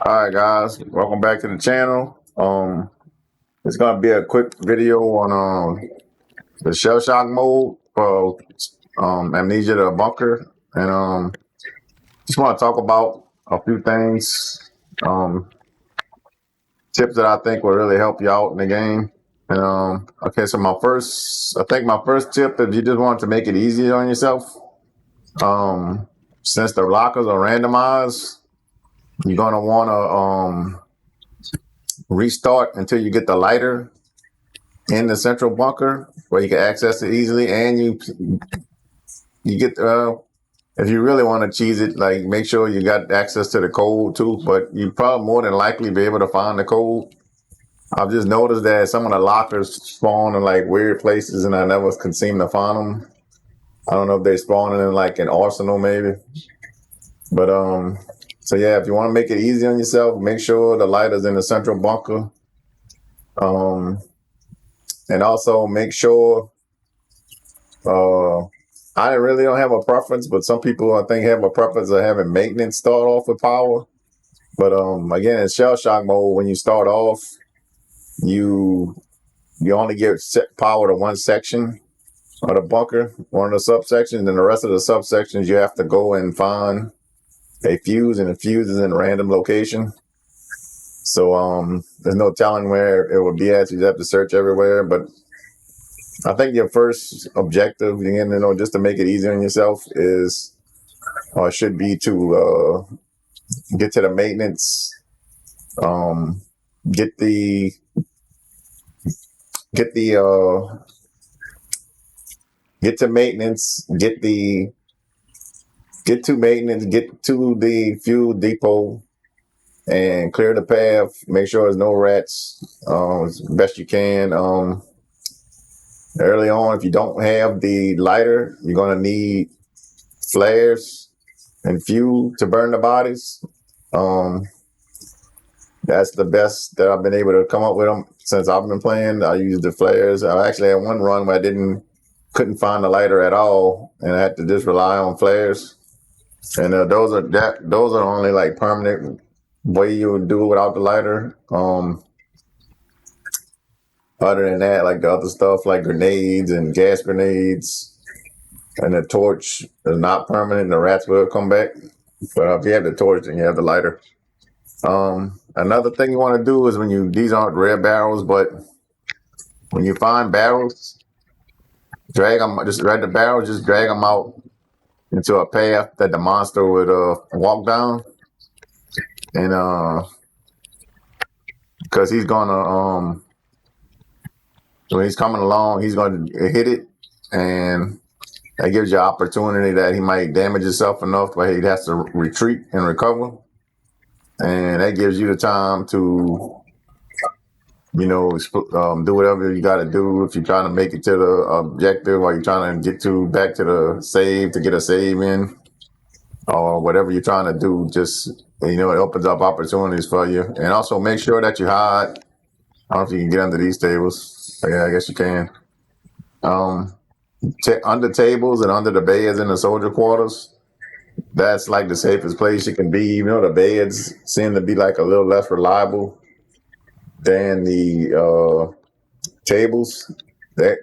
All right, guys, welcome back to the channel. It's gonna be a quick video on the Shellshock mode for Amnesia the bunker, and just want to talk about a few things, um, tips that I think will really help you out in the game. And okay, so I think my first tip, if you just want to make it easier on yourself, um, since the lockers are randomized, you're gonna want to restart until you get the lighter in the central bunker where you can access it easily, and you get if you really want to cheese it, like make sure you got access to the code too. But you probably more than likely be able to find the code. I've just noticed that some of the lockers spawn in like weird places, and I never can seem to find them. I don't know if they're spawning in like an arsenal maybe, but so yeah, if you want to make it easy on yourself, make sure the lighter's in the central bunker, um, and also make sure Uh, I really don't have a preference, but some people I think have a preference of having maintenance start off with power. But again, in shell shock mode, when you start off, you you only get set power to one section of the bunker, one of the subsections, and the rest of the subsections you have to go and find a fuse, and the fuse is in a random location. So there's no telling where it will be at. You have to search everywhere, but I think your first objective, again, just to make it easier on yourself, is or should be to get to the maintenance, um, get the get the get to maintenance, get to maintenance, get to the fuel depot, and clear the path. Make sure there's no rats as best you can. Early on, if you don't have the lighter, you're gonna need flares and fuel to burn the bodies. Um, That's the best that I've been able to come up with them since I've been playing. I used the flares. I actually had one run where I couldn't find the lighter at all, and I had to just rely on flares. And those are only like permanent way you would do it without the lighter. Other than that, like the other stuff like grenades and gas grenades and the torch is not permanent. The rats will come back, but if you have the torch, then you have the lighter. Another thing you want to do is these aren't rare barrels, but when you find barrels, drag them, just drag the barrels, just drag them out into a path that the monster would walk down, and because he's gonna when he's coming along, he's gonna hit it, and that gives you opportunity that he might damage himself enough where he has to retreat and recover, and that gives you the time to do whatever you got to do if you're trying to make it to the objective, or you're trying to get to back to the save to get a save in, or whatever you're trying to do. Just it opens up opportunities for you, and also make sure that you hide. I don't know if you can get under these tables. Yeah, I guess you can. Um, Under tables and under the beds in the soldier quarters. That's like the safest place you can be. The beds seem to be like a little less reliable than the tables. That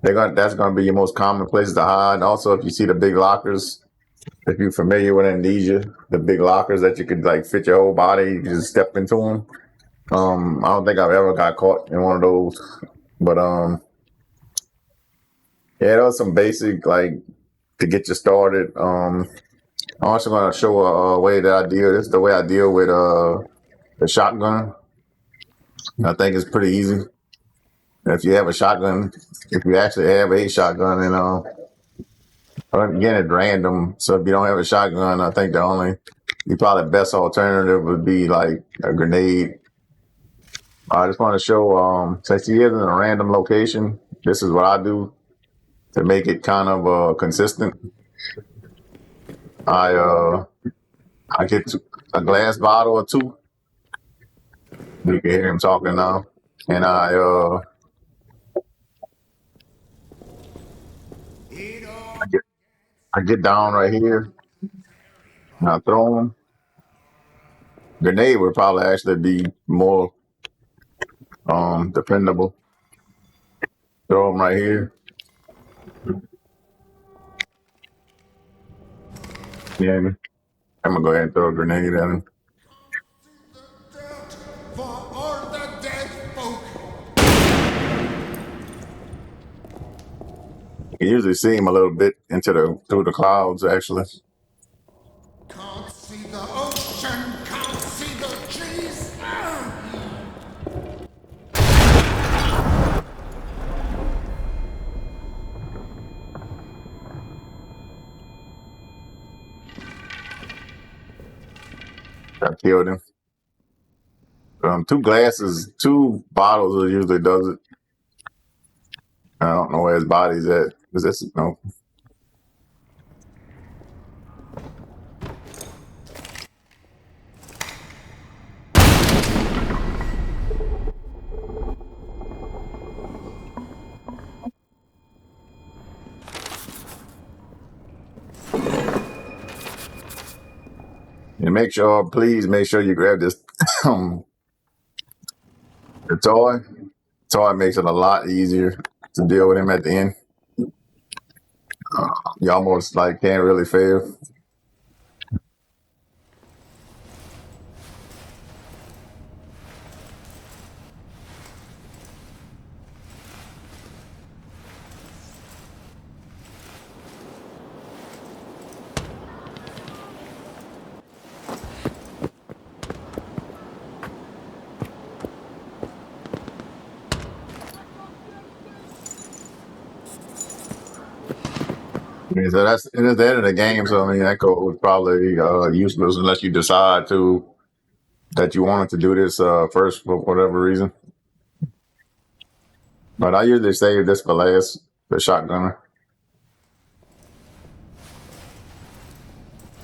that's gonna be your most common places to hide. And also, if you see the big lockers, if you're familiar with Amnesia, the big lockers that you could like fit your whole body, you just step into them. I don't think I've ever got caught in one of those, but yeah, that was some basic like to get you started. I'm also gonna show a way that I deal. This is the way I deal with the shotgun. I think it's pretty easy. If you have a shotgun, if you actually have a shotgun, and again, it's random. So if you don't have a shotgun, I think the probably best alternative would be like a grenade. I just want to show, since he is in a random location, this is what I do to make it kind of consistent. I uh, I get a glass bottle or two. You can hear him talking now, and I get I get down right here, and I throw them, Grenade would probably actually be more dependable. Throw them right here. Yeah, I'm gonna go ahead and throw a grenade at him. For all the dead folk. You can usually see him a little bit through the clouds, actually. Can't see the ocean, can't see the trees. I killed him. Two bottles usually does it. I don't know where his body's at. Is this no? And please make sure you grab this the toy. Toy makes it a lot easier to deal with him at the end. You almost like can't really fail. Yeah, so it is the end of the game. So I mean, that code was probably useless unless you decide that you wanted to do this first for whatever reason. But I usually save this for last, the shotgunner.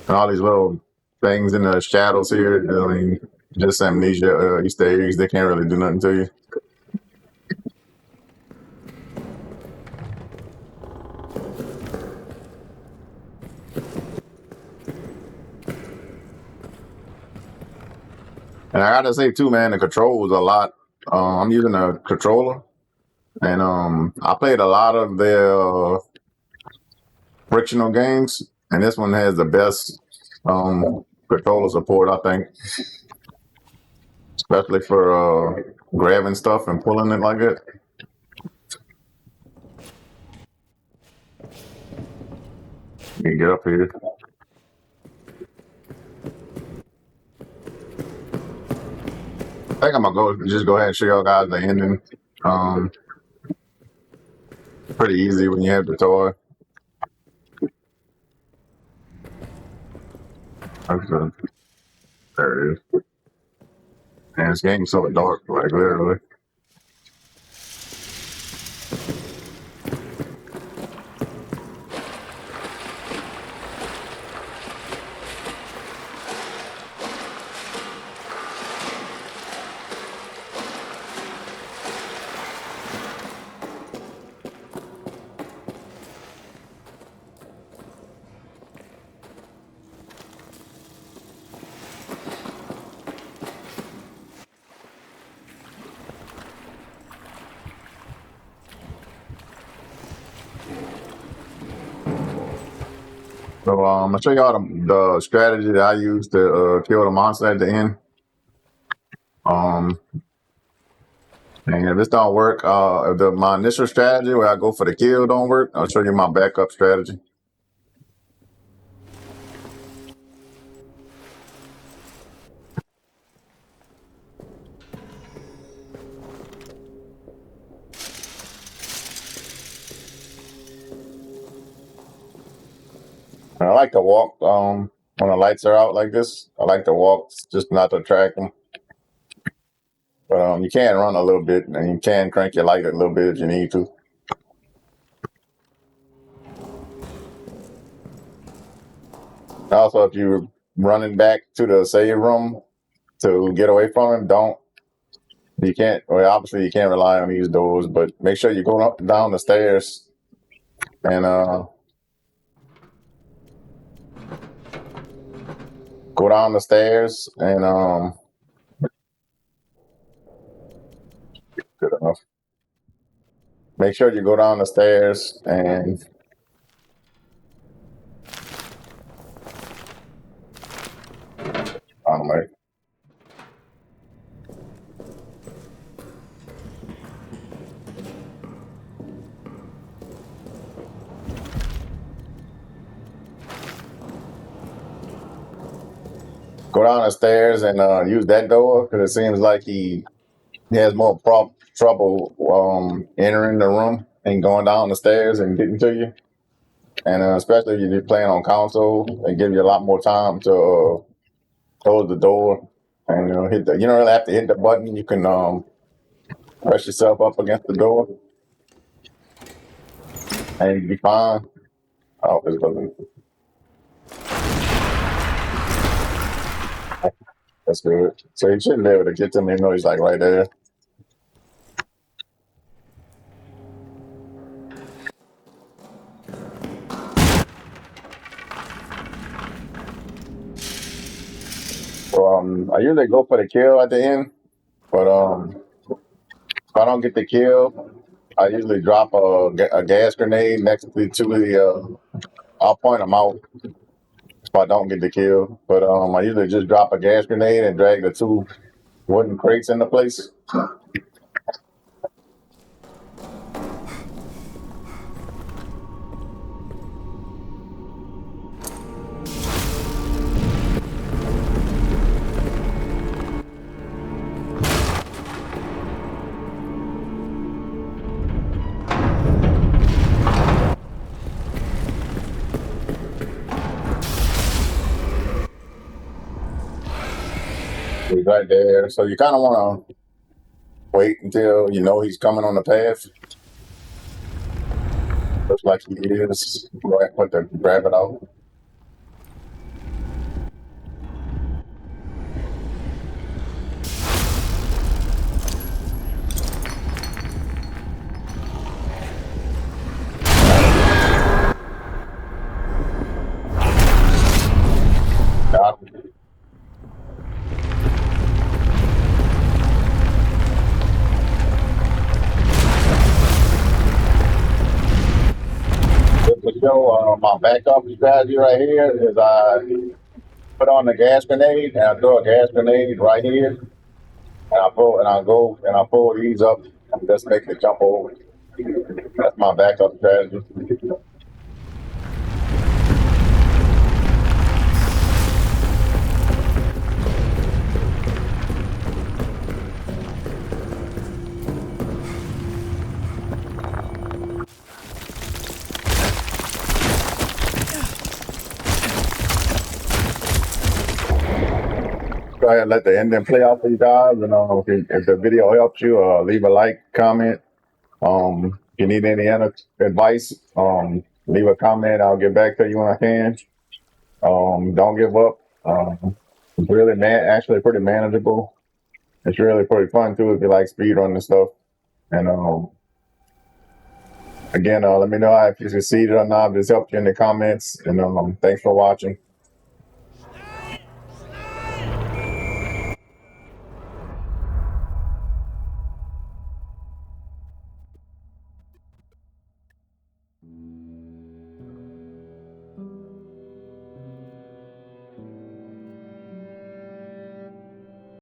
And all these little things in the shadows here, I mean, just amnesia Easter eggs, they can't really do nothing to you. And I gotta say too, man, the controls a lot. I'm using a controller, and I played a lot of their frictional games, and this one has the best controller support, I think, especially for grabbing stuff and pulling it like that. You can get up here. I think I'm gonna just go ahead and show y'all guys the ending. Pretty easy when you have the toy. Okay. There it is. And this game's so dark, like literally. So I'll show y'all the strategy that I use to kill the monster at the end. And if this don't work, if my initial strategy where I go for the kill don't work, I'll show you my backup strategy. And I like to walk when the lights are out like this. I like to walk just not to attract them. But you can run a little bit, and you can crank your light a little bit if you need to. Also, if you're running back to the save room to get away from him, obviously you can't rely on these doors, but make sure you go up down the stairs and go down the stairs and Good enough. Make sure you go down the stairs and like, go down the stairs and use that door because it seems like he has more trouble entering the room and going down the stairs and getting to you. And especially if you're playing on console, they give you a lot more time to close the door and hit the. You don't really have to hit the button. You can press yourself up against the door and you'll be fine. Oh, this doesn't. That's good. So you shouldn't be able to get to him even though he's like right there. So I usually go for the kill at the end, but if I don't get the kill, I usually drop a gas grenade next to the. I'll point them out if I don't get the kill, but I usually just drop a gas grenade and drag the two wooden crates into place. He's right there, so you kind of want to wait until you know he's coming on the path. Looks like he is. Go ahead and put the grab it out. Got it. Just to show my backup strategy right here is I put on the gas grenade and I throw a gas grenade right here and I pull these up and just make the jump over. That's my backup strategy. Go ahead and let the ending play out for you guys. And if the video helps you, leave a like, comment. If you need any other advice, leave a comment. I'll get back to you when I can. Don't give up. It's really actually pretty manageable. It's really pretty fun too if you like speedrunning and stuff. And again, let me know if you succeeded or not. If this helped you in the comments. And thanks for watching.